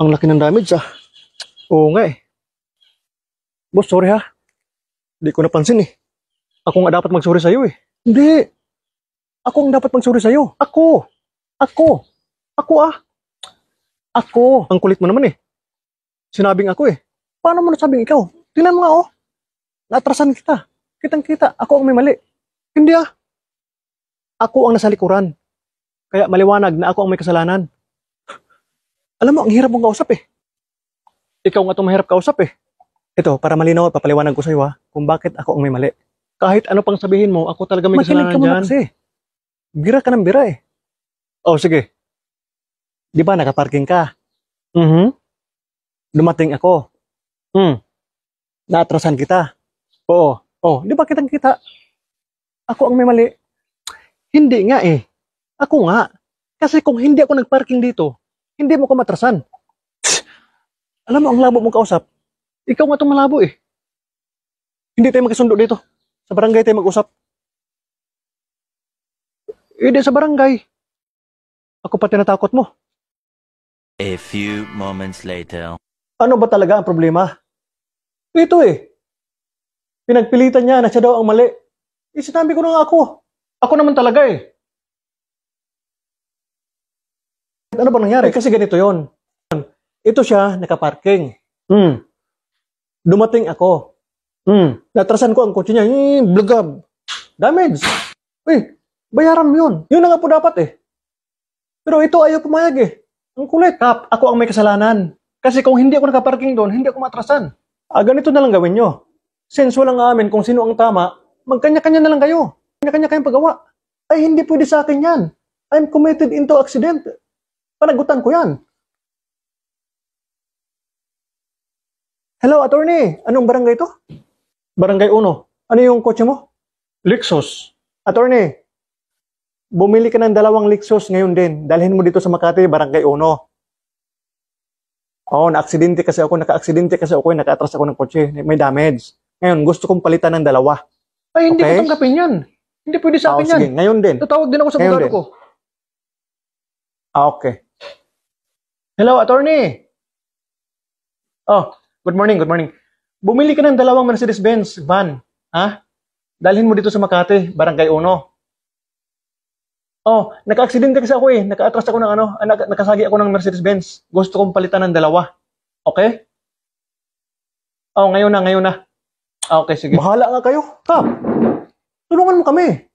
Ang laki ng damage ah. Oo nga eh. Boss, sorry ha. Hindi ko napansin eh. Ako nga dapat mag-sorry sa'yo eh. Hindi. Ako ang dapat mag-sorry sa'yo. Ako. Ako. Ako ah. Ako. Ang kulit mo naman eh. Sinabing ako eh. Paano mo nasabing ikaw? Tingnan mo nga oh. Naatrasan kita. Kitang-kita. Ako ang may mali. Hindi ah. Ako ang nasa likuran. Kaya maliwanag na ako ang may kasalanan. Alam mo, ang hirap mong kausap eh. Ikaw nga itong mahirap kausap eh. Ito, para malinaw at papaliwanag ko sa'yo ha, kung bakit ako ang may mali. Kahit ano pang sabihin mo, ako talaga may kasalanan dyan. Makinig ka muna kasi. Bira ka ng bira eh. Oh, sige. Di ba nakaparking ka? Dumating ako. Naatrasan kita. Oo. Oh, di ba kitang kita? Ako ang may mali. Hindi nga eh. Ako nga. Kasi kung hindi ako nagparking dito, hindi mo ko matrasan. Alam mo, ang labo mong kausap. Ikaw nga itong malabo eh. Hindi tayo magkasundo dito. Sa barangay tayo mag-usap. Hindi sa barangay. Ako pa tinatakot mo. A few moments later. Ano ba talaga ang problema? Ito eh. Pinagpilitan niya na siya daw ang mali. Sinabi ko na nga ako. Ako naman talaga eh. Ano ba nangyari? Kasi ganito yon. Ito siya, nakaparking. Dumating ako. Natrasan ko ang kotse niya. Blagab. Damage. Bayaran mo yun. Yun na nga po dapat eh. Pero ito ayaw pumayag eh. Ang kulit. Kap, ako ang may kasalanan. Kasi kung hindi ako nakaparking doon, hindi ako matrasan. Ganito na lang gawin nyo. Since walang amin kung sino ang tama, magkanya-kanya na lang kayo. Kanya-kanya kayong pagawa. Ay, hindi pwede sa akin yan. I'm committed into accident. Panagutan ko yan. Hello, attorney. Anong barangay to? Barangay 1. Ano yung kotse mo? Lexus. Attorney, bumili ka ng 2 Lexus ngayon din. Dalhin mo dito sa Makati, barangay 1. Oo, na-aksidente kasi ako. Naka-aksidente kasi ako. Naka-atras ako ng kotse. May damage. Ngayon, gusto kong palitan ng 2. Ay, hindi ko tanggapin yan. Hindi pwede sa akin yan. Sige, ngayon din. Tatawag din ako sa abogado ko. Okay. Hello, attorney. Oh, good morning, good morning. Bumili ka ng 2 Mercedes-Benz van. Ha? Dalhin mo dito sa Makati, barangay 1. Oh, naka-aksidente kasi ako eh. Naka-atras ako ng nakasagi ako ng Mercedes-Benz. Gusto kong palitan ng 2. Okay? Oh, ngayon na. Okay, sige. Bahala nga kayo. Kap, tulungan mo kami.